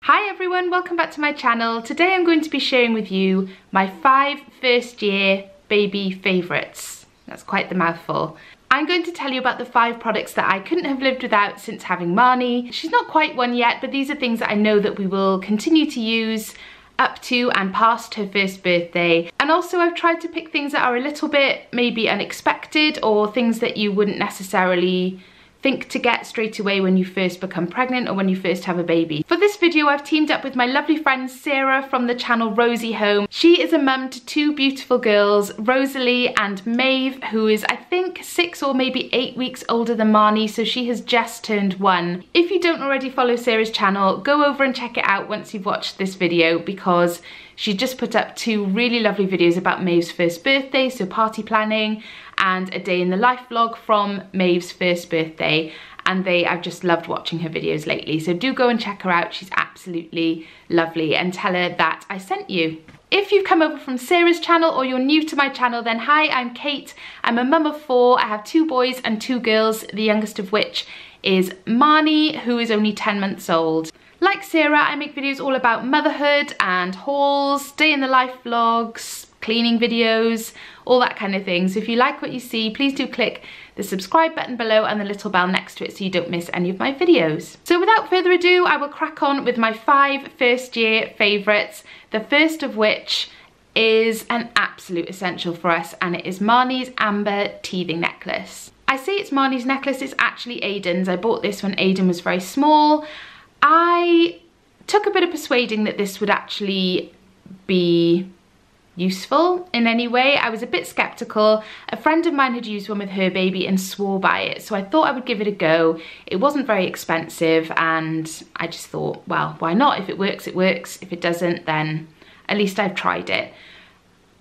Hi everyone, welcome back to my channel. Today I'm going to be sharing with you my 5 first year baby favourites. That's quite the mouthful. I'm going to tell you about the 5 products that I couldn't have lived without since having Marnie. She's not quite one yet, but these are things that I know that we will continue to use up to and past her first birthday. And also I've tried to pick things that are a little bit maybe unexpected or things that you wouldn't necessarily think to get straight away when you first become pregnant or when you first have a baby. For this video I've teamed up with my lovely friend Sarah from the channel Rosie Home. She is a mum to 2 beautiful girls, Rosalie and Maeve, who is I think 6 or maybe 8 weeks older than Marnie, so she has just turned 1. If you don't already follow Sarah's channel, go over and check it out once you've watched this video, because she just put up 2 really lovely videos about Maeve's first birthday, so party planning, and a day in the life vlog from Maeve's first birthday, and I've just loved watching her videos lately, so do go and check her out. She's absolutely lovely, and tell her that I sent you. If you've come over from Sarah's channel or you're new to my channel, then hi, I'm Kate. I'm a mum of 4. I have 2 boys and 2 girls, the youngest of which is Marnie, who is only 10 months old. Like Sarah, I make videos all about motherhood and hauls, day in the life vlogs, cleaning videos, all that kind of thing. So if you like what you see, please do click the subscribe button below and the little bell next to it so you don't miss any of my videos. So without further ado, I will crack on with my 5 first year favourites, the first of which is an absolute essential for us, and it is Marnie's amber teething necklace. I say it's Marnie's necklace, it's actually Aiden's. I bought this when Aiden was very small. I took a bit of persuading that this would actually be useful in any way. I was a bit skeptical. A friend of mine had used one with her baby and swore by it, so I thought I would give it a go. It wasn't very expensive, and I just thought, well, why not? If it works, it works. If it doesn't, then at least I've tried it.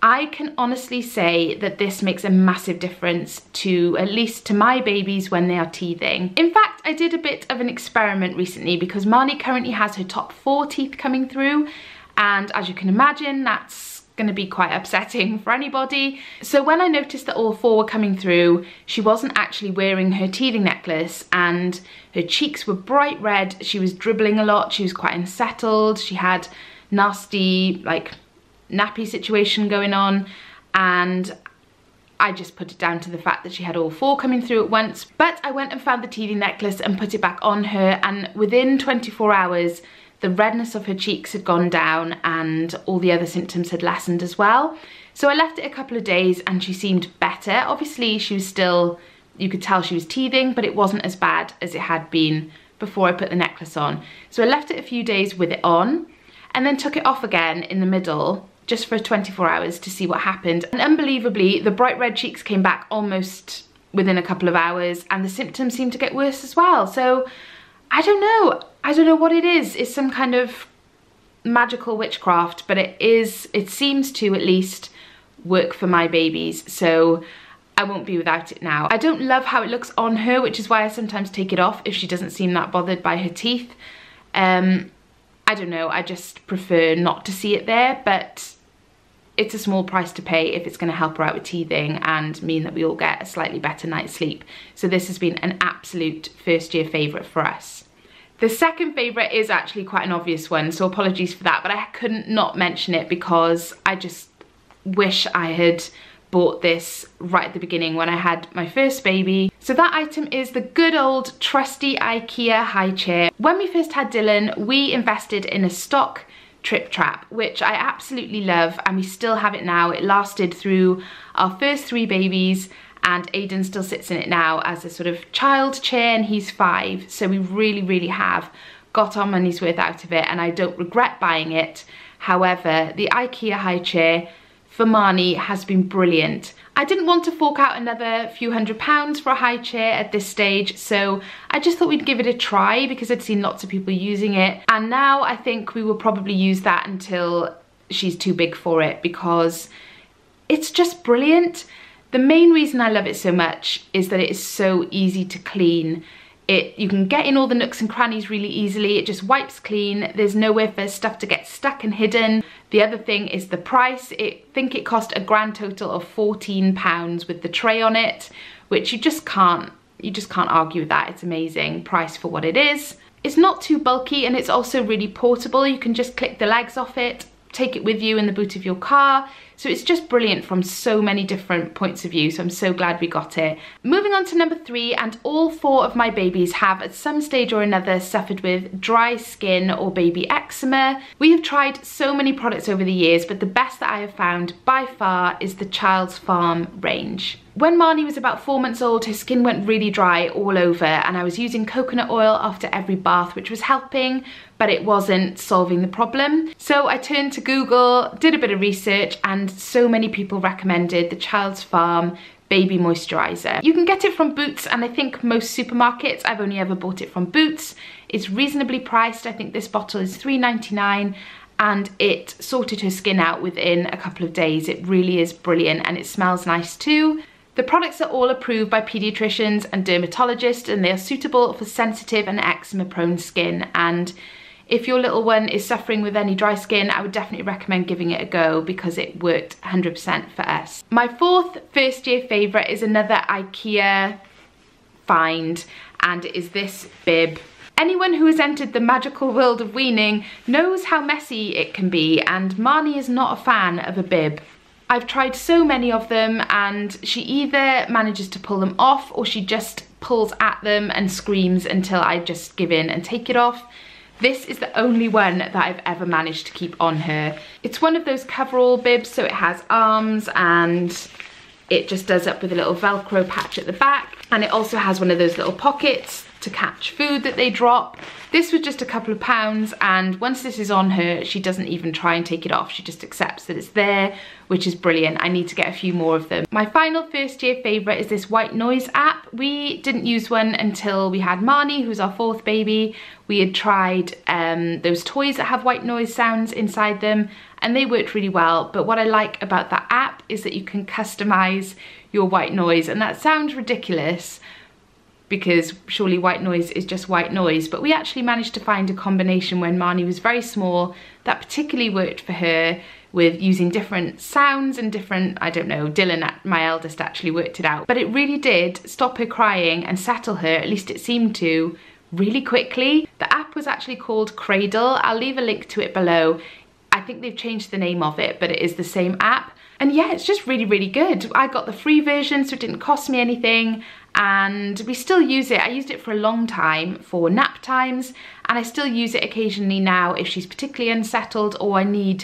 I can honestly say that this makes a massive difference to, at least to my babies when they are teething. In fact, I did a bit of an experiment recently because Marnie currently has her top 4 teeth coming through, and as you can imagine, that's going to be quite upsetting for anybody. So when I noticed that all 4 were coming through, she wasn't actually wearing her teething necklace, and her cheeks were bright red. She was dribbling a lot. She was quite unsettled. She had nasty like nappy situation going on, and I just put it down to the fact that she had all 4 coming through at once. But I went and found the teething necklace and put it back on her, and within 24 hours the redness of her cheeks had gone down and all the other symptoms had lessened as well. So I left it a couple of days and she seemed better. Obviously she was still, you could tell she was teething, but it wasn't as bad as it had been before I put the necklace on. So I left it a few days with it on and then took it off again in the middle just for 24 hours to see what happened. And unbelievably, the bright red cheeks came back almost within a couple of hours, and the symptoms seemed to get worse as well. So I don't know what it is. It's some kind of magical witchcraft, but it seems to at least work for my babies, so I won't be without it now. I don't love how it looks on her, which is why I sometimes take it off if she doesn't seem that bothered by her teeth. I don't know, I just prefer not to see it there, but it's a small price to pay if it's going to help her out with teething and mean that we all get a slightly better night's sleep. So this has been an absolute first year favourite for us. The second favourite is actually quite an obvious one, so apologies for that, but I couldn't not mention it because I just wish I had bought this right at the beginning when I had my first baby. So that item is the good old trusty IKEA high chair. When we first had Dylan, we invested in a stock Trip Trap, which I absolutely love, and we still have it now. It lasted through our first 3 babies, and Aiden still sits in it now as a sort of child chair, and he's 5, so we really have got our money's worth out of it, and I don't regret buying it. However, the IKEA high chair for Marnie has been brilliant. I didn't want to fork out another few £100s for a high chair at this stage, so I just thought we'd give it a try because I'd seen lots of people using it, and now I think we will probably use that until she's too big for it because it's just brilliant. The main reason I love it so much is that it is so easy to clean. You can get in all the nooks and crannies really easily. It just wipes clean. There's nowhere for stuff to get stuck and hidden. The other thing is the price. I think it cost a grand total of £14 with the tray on it, which you just can't argue with that. It's amazing price for what it is. It's not too bulky and it's also really portable. You can just click the legs off it, take it with you in the boot of your car. So it's just brilliant from so many different points of view. So I'm so glad we got it. Moving on to number 3, and all 4 of my babies have at some stage or another suffered with dry skin or baby eczema. We have tried so many products over the years, but the best that I have found by far is the Child's Farm range. When Marnie was about 4 months old, her skin went really dry all over, and I was using coconut oil after every bath, which was helping, but it wasn't solving the problem. So I turned to Google, did a bit of research, and so many people recommended the Child's Farm baby moisturizer. You can get it from Boots, and I think most supermarkets. I've only ever bought it from Boots. It's reasonably priced. I think this bottle is $3.99. and it sorted her skin out within a couple of days. It really is brilliant, and it smells nice too. The products are all approved by pediatricians and dermatologists, and they are suitable for sensitive and eczema prone skin. And if your little one is suffering with any dry skin, I would definitely recommend giving it a go because it worked 100% for us. My 4th first year favourite is another IKEA find, and it is this bib. Anyone who has entered the magical world of weaning knows how messy it can be, and Marnie is not a fan of a bib. I've tried so many of them, and she either manages to pull them off or she just pulls at them and screams until I just give in and take it off. This is the only one that I've ever managed to keep on her. It's one of those coverall bibs, so it has arms and it just does up with a little Velcro patch at the back, and it also has one of those little pockets to catch food that they drop. This was just a couple of pounds, and once this is on her, she doesn't even try and take it off. She just accepts that it's there, which is brilliant. I need to get a few more of them. My final first year favourite is this White Noise app. We didn't use one until we had Marnie, who's our 4th baby. We had tried those toys that have white noise sounds inside them, and they worked really well. But what I like about that app is that you can customise your white noise, and that sounds ridiculous because surely white noise is just white noise, but we actually managed to find a combination when Marnie was very small that particularly worked for her, with using different sounds and different, I don't know, Dylan, my eldest, actually worked it out. But it really did stop her crying and settle her, at least it seemed to, really quickly. The app was actually called Cradle. I'll leave a link to it below. I think they've changed the name of it, but it is the same app. And yeah, it's just really, really good. I got the free version, so it didn't cost me anything, and we still use it. I used it for a long time for nap times, and I still use it occasionally now if she's particularly unsettled or I need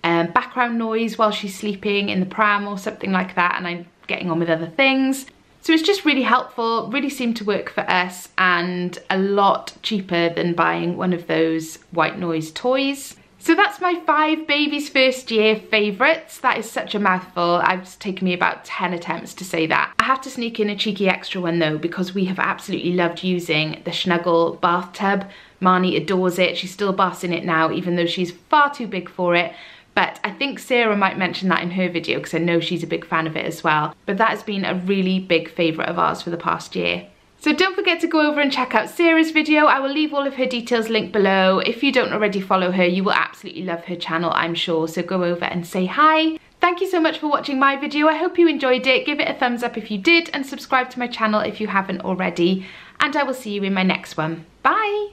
background noise while she's sleeping in the pram or something like that, and I'm getting on with other things. So it's just really helpful, really seemed to work for us, and a lot cheaper than buying one of those white noise toys. So that's my 5 babies first year favourites. That is such a mouthful. It's taken me about 10 attempts to say that. I have to sneak in a cheeky extra one though, because we have absolutely loved using the Snuggle bathtub. Marnie adores it. She still baths in it now, even though she's far too big for it. But I think Sarah might mention that in her video because I know she's a big fan of it as well. But that has been a really big favourite of ours for the past year. So don't forget to go over and check out Sarah's video. I will leave all of her details linked below. If you don't already follow her, you will absolutely love her channel, I'm sure. So go over and say hi. Thank you so much for watching my video. I hope you enjoyed it. Give it a thumbs up if you did, and subscribe to my channel if you haven't already. And I will see you in my next one. Bye!